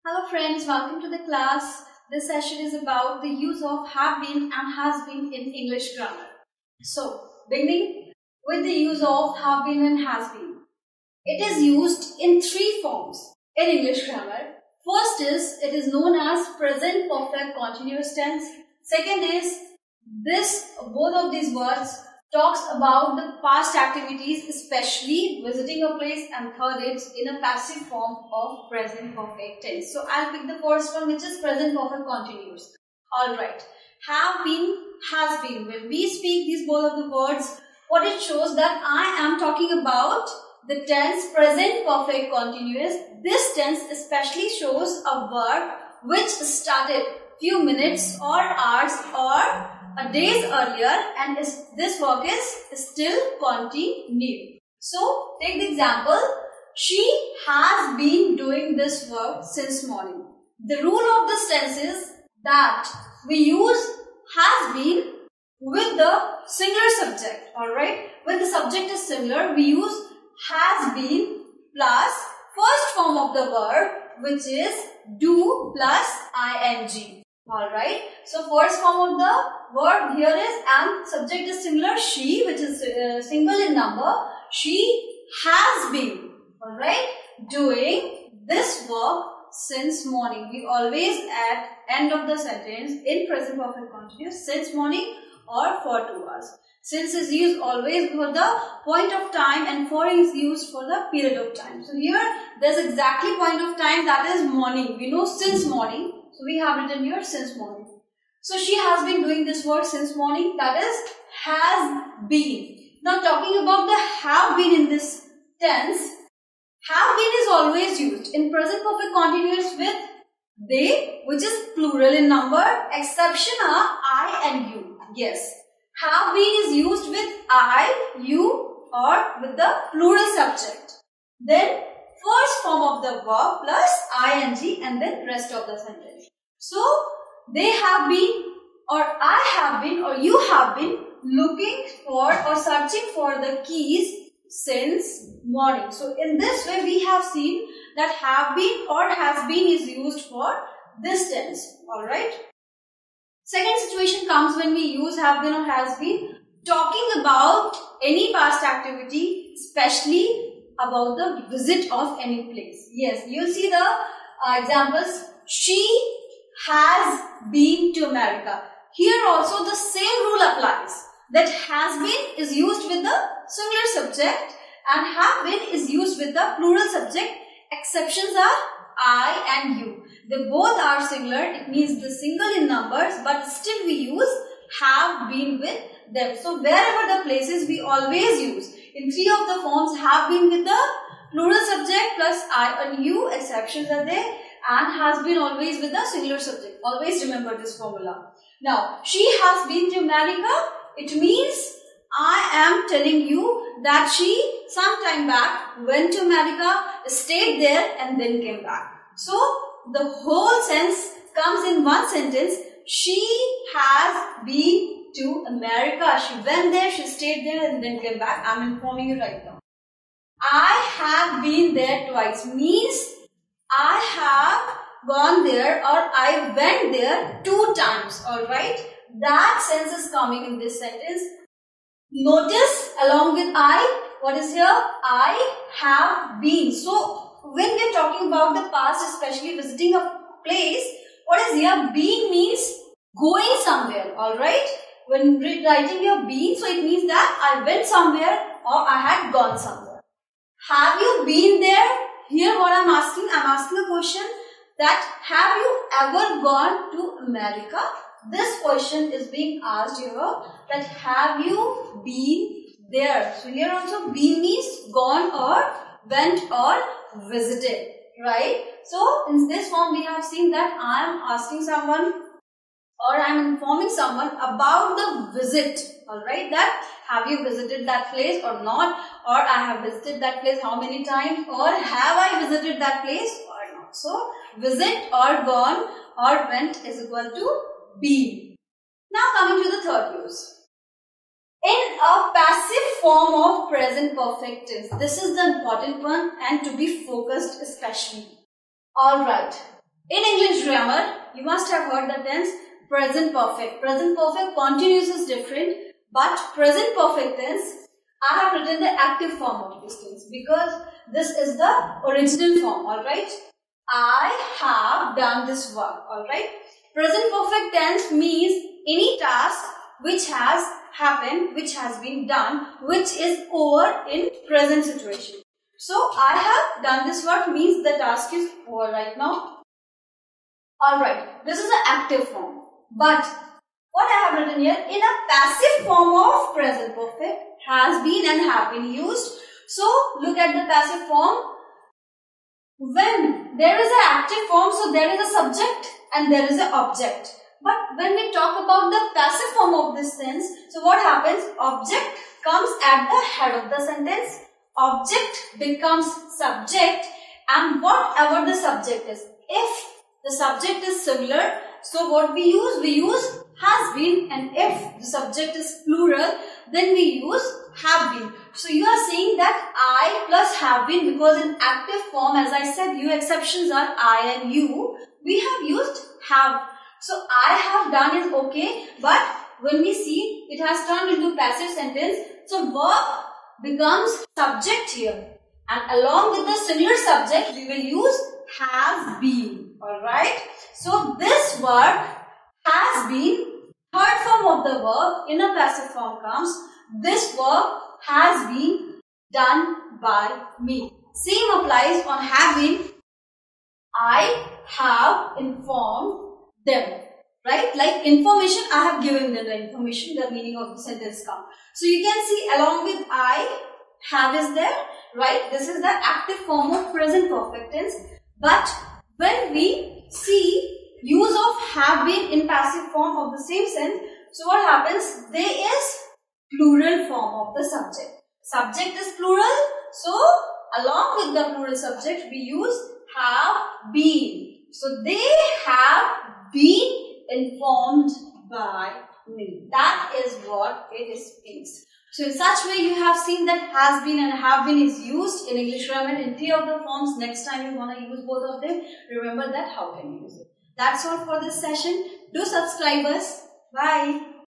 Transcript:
Hello friends, welcome to the class. This session is about the use of have been and has been in English grammar. So, beginning with the use of have been and has been. It is used in three forms in English grammar. First is, it is known as present perfect continuous tense. Second is, both of these words talks about the past activities, especially visiting a place, and third is in a passive form of present perfect tense. So I'll pick the first one, which is present perfect continuous. Alright, have been, has been. When we speak these both of the words, what it shows that I am talking about the tense present perfect continuous. This tense especially shows a verb which started few minutes or hours or a days earlier, and this work is still continued. So take the example, she has been doing this work since morning. The rule of this tense is that we use has been with the singular subject. Alright, when the subject is similar, we use has been plus first form of the verb, which is do plus ing. Alright, so first form of the verb here is and subject is singular she, which is single in number. She has been, alright, doing this work since morning. We always add end of the sentence in present perfect continuous since morning or for 2 hours. Since is used always for the point of time and for is used for the period of time. So here there's exactly point of time, that is morning. We know since morning. So we have written here since morning. So she has been doing this work since morning, that is has been. Now talking about the have been in this tense, have been is always used in present perfect continuous with they, which is plural in number, exception are I and you. Yes, have been is used with I, you or with the plural subject. Then first form of the verb plus ing and then rest of the sentence. So, they have been or I have been or you have been looking for or searching for the keys since morning. So, in this way we have seen that have been or has been is used for this tense. Alright. Second situation comes when we use have been or has been talking about any past activity, especially about the visit of any place. Yes, you'll see the examples. She has been to America. Here also the same rule applies. That has been is used with the singular subject and have been is used with the plural subject. Exceptions are I and you. They both are singular. It means the single in numbers, but still we use have been with them. So wherever the places we always use. In three of the forms have been with the plural subject plus I and you. Exceptions are there. And has been always with the singular subject. Always remember this formula. Now, she has been to America. It means I am telling you that she sometime back went to America, stayed there and then came back. So, the whole sense comes in one sentence. She has been to America. She went there, she stayed there and then came back. I am informing you right now. I have been there twice means I have gone there or I went there 2 times. Alright. That sense is coming in this sentence. Notice along with I, what is here? I have been. So when we are talking about the past, especially visiting a place, what is here? Been means going somewhere. Alright. When writing your been, so it means that I went somewhere or I had gone somewhere. Have you been there? Here what I'm asking a question that have you ever gone to America? This question is being asked here that have you been there? So here also been means gone or went or visited, right? So in this form we have seen that I am asking someone or I am informing someone about the visit, alright, that have you visited that place or not, or I have visited that place how many times, or have I visited that place or not. So, visit or gone or went is equal to been. Now coming to the third use. In a passive form of present perfect tense, this is the important one and to be focused especially. Alright, In English grammar, you must have heard the tense present perfect. Present perfect continuous is different, but present perfect tense, I have written the active form of this tense because this is the original form, alright. I have done this work, alright. Present perfect tense means any task which has happened, which has been done, which is over in present situation. So, I have done this work means the task is over right now. Alright, this is the active form. But, what I have written here, in a passive form of present perfect, has been and have been used. So, look at the passive form. When there is an active form, so there is a subject and there is an object. But when we talk about the passive form of this tense, so what happens? Object comes at the head of the sentence. Object becomes subject, and whatever the subject is. If the subject is similar, so what we use? We use has been, and if the subject is plural, then we use have been. So you are saying that I plus have been, because in active form, as I said, you exceptions are I and you. We have used have. So I have done is okay, but when we see it has turned into passive sentence, so verb becomes subject here, and along with the similar subject we will use has been. Alright, so this word has been, third form of the verb in a passive form comes, this verb has been done by me. Same applies on have been. I have informed them, right? Like information, I have given them the information, the meaning of the sentence comes. So you can see along with I, have is there, right? This is the active form of present perfect tense. But when we see use of have been in passive form of the same sense, so what happens? There is plural form of the subject. Subject is plural, so along with the plural subject we use have been. So they have been informed by me. That is what it speaks. So in such way you have seen that has been and have been is used in English grammar in three of the forms. Next time you want to use both of them, remember that how can you use it. That's all for this session. Do subscribe us. Bye.